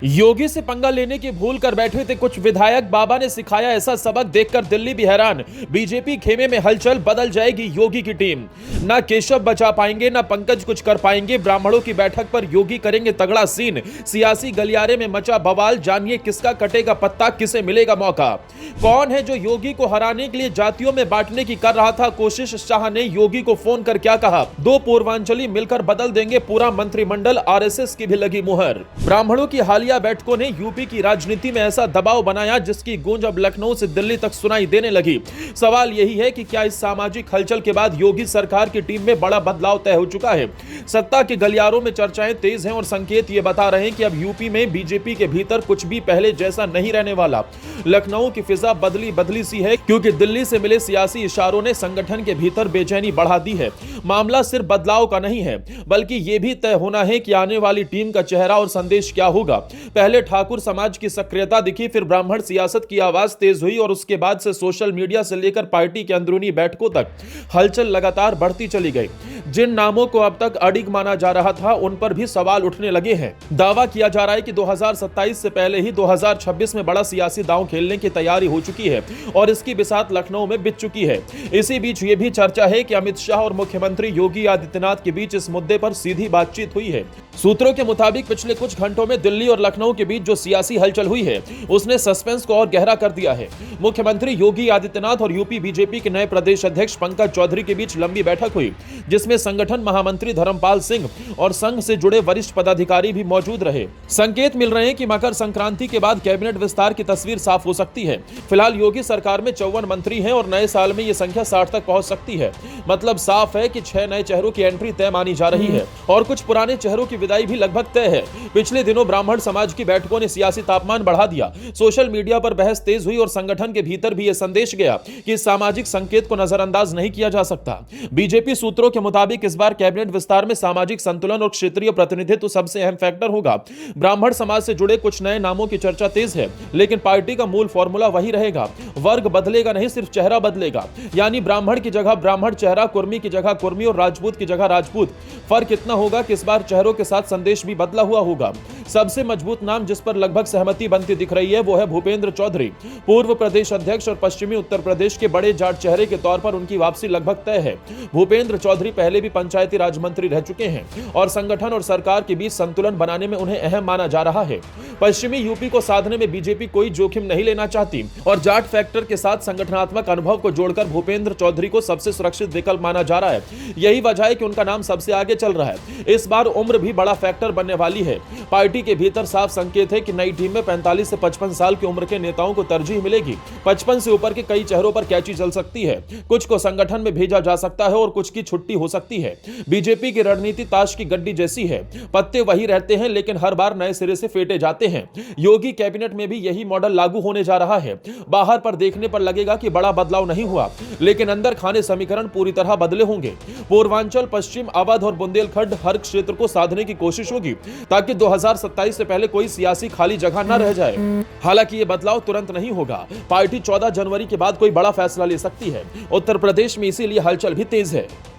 योगी से पंगा लेने की भूल कर बैठे थे कुछ विधायक, बाबा ने सिखाया ऐसा सबक, देखकर दिल्ली भी हैरान। बीजेपी खेमे में हलचल, बदल जाएगी योगी की टीम। ना केशव बचा पाएंगे ना पंकज कुछ कर पाएंगे। ब्राह्मणों की बैठक पर योगी करेंगे तगड़ा सीन। सियासी गलियारे में मचा बवाल, जानिए किसका कटेगा पत्ता, किसे मिलेगा मौका। कौन है जो योगी को हराने के लिए जातियों में बांटने की कर रहा था कोशिश। शाह ने योगी को फोन कर क्या कहा, दो पूर्वांचली मिलकर बदल देंगे पूरा मंत्रिमंडल, आरएसएस की भी लगी मुहर। ब्राह्मणों की हालिया बैठकों ने यूपी की राजनीति में ऐसा दबाव बनाया जिसकी गूंज अब लखनऊ से दिल्ली तक सुनाई देने लगी। सवाल यही है कि क्या इस सामाजिक हलचल के बाद योगी सरकार की टीम में बड़ा बदलाव तय हो चुका है। सत्ता के गलियारों में चर्चाएं तेज हैं और संकेत ये बता रहे हैं कि अब यूपी में बीजेपी के भीतर कुछ भी पहले जैसा नहीं रहने वाला। लखनऊ की फिजा बदली बदली सी है, क्योंकि दिल्ली से मिले सियासी इशारों ने संगठन के भीतर बेचैनी बढ़ा दी है। मामला सिर्फ बदलाव का नहीं है, बल्कि यह भी तय होना है कि आने वाली टीम का चेहरा और संदेश क्या होगा। पहले ठाकुर समाज की सक्रियता दिखी, फिर ब्राह्मण सियासत की आवाज तेज हुई और उसके बाद से सोशल मीडिया से लेकर पार्टी के अंदरूनी बैठकों तक हलचल लगातार बढ़ती चली गई। जिन नामों को अब तक अडिग माना जा रहा था उन पर भी सवाल उठने लगे हैं। दावा किया जा रहा है कि 2027 से पहले ही 2026 में बड़ा सियासी दांव खेलने की तैयारी हो चुकी है और इसकी बिसात लखनऊ में बिछ चुकी है। इसी बीच यह भी चर्चा है कि अमित शाह और मुख्यमंत्री योगी आदित्यनाथ के बीच इस मुद्दे पर सीधी बातचीत हुई है। सूत्रों के मुताबिक पिछले कुछ घंटों में दिल्ली और लखनऊ के बीच जो सियासी हलचल हुई है उसने सस्पेंस को और गहरा कर दिया है। मुख्यमंत्री योगी आदित्यनाथ और यूपी बीजेपी के नए प्रदेश अध्यक्ष पंकज चौधरी के बीच लंबी बैठक हुई, जिसमें संगठन महामंत्री धर्मपाल सिंह और संघ से जुड़े वरिष्ठ पदाधिकारी भी मौजूद रहे। संकेत मिल रहे हैं कि मकर संक्रांति के बाद कैबिनेट विस्तार की तस्वीर साफ हो सकती है। फिलहाल योगी सरकार में 54 मंत्री हैं और नए साल में यह संख्या 60 तक पहुंच सकती है। मतलब साफ है कि 6 नए चेहरों की एंट्री तय मानी जा रही है और कुछ पुराने चेहरों की विदाई भी लगभग तय है। पिछले दिनों ब्राह्मण समाज की बैठकों ने सियासी तापमान बढ़ा दिया। सोशल मीडिया पर बहस तेज हुई और संगठन के भीतर भी यह संदेश गया कि सामाजिक संकेत को नजरअंदाज नहीं किया जा सकता। बीजेपी सूत्रों के मुताबिक इस बार कैबिनेट विस्तार में सामाजिक संतुलन और क्षेत्रीय प्रतिनिधित्व सबसे अहम फैक्टर होगा। ब्राह्मण समाज से जुड़े कुछ नए नामों की चर्चा तेज है, लेकिन पार्टी का मूल फॉर्मूला वही रहेगा। वर्ग बदलेगा नहीं, सिर्फ चेहरा बदलेगा। यानी ब्राह्मण की जगह ब्राह्मण चेहरा, कुर्मी की जगह कुर्मी और राजपूत की जगह राजपूत। फर्क इतना होगा कि इस बार चेहरों के साथ संदेश भी बदला हुआ होगा। सबसे मजबूत नाम जिस पर लगभग सहमति बनती दिख रही है वो है भूपेंद्र चौधरी। पूर्व प्रदेश अध्यक्ष और पश्चिमी उत्तर प्रदेश के बड़े जाट चेहरे के तौर पर उनकी वापसी लगभग तय है। भूपेंद्र चौधरी पहले भी पंचायती राज मंत्री रह चुके हैं और संगठन और सरकार के बीच संतुलन बनाने में उन्हें अहम माना जा रहा है। पश्चिमी यूपी को साधने में बीजेपी कोई जोखिम नहीं लेना चाहती और जाट फैक्टर के साथ संगठनात्मक अनुभव को जोड़कर भूपेंद्र चौधरी को सबसे सुरक्षित विकल्प माना जा रहा है। यही वजह है कि उनका नाम सबसे आगे चल रहा है। इस बार उम्र भी बड़ा फैक्टर बनने वाली है। पार्टी के भीतर साफ संकेत है कि नई टीम में 45 से 55 साल की उम्र के नेताओं को तरजीह मिलेगी। 55 से ऊपर के कई चेहरों पर कैची चल सकती है। कुछ को संगठन में भेजा जा सकता है और कुछ की छुट्टी हो सकती है। बीजेपी की रणनीति ताश की गड्डी जैसी है, पत्ते वही रहते हैं लेकिन हर बार नए सिरे से फेंटे जाते हैं। योगी कैबिनेट में भी यही मॉडल लागू होने जा रहा है। बाहर पर देखने पर लगेगा कि बड़ा बदलाव नहीं हुआ, लेकिन अंदर खाने समीकरण पूरी तरह बदले होंगे। पूर्वांचल, पश्चिम, अवध और बुंदेलखंड हर क्षेत्र को साधने की कोशिश होगी ताकि 2027 से पहले कोई सियासी खाली जगह न रह जाए। हालांकि ये बदलाव तुरंत नहीं होगा। पार्टी 14 जनवरी के बाद कोई बड़ा फैसला ले सकती है। उत्तर प्रदेश में इसीलिए हलचल भी तेज है।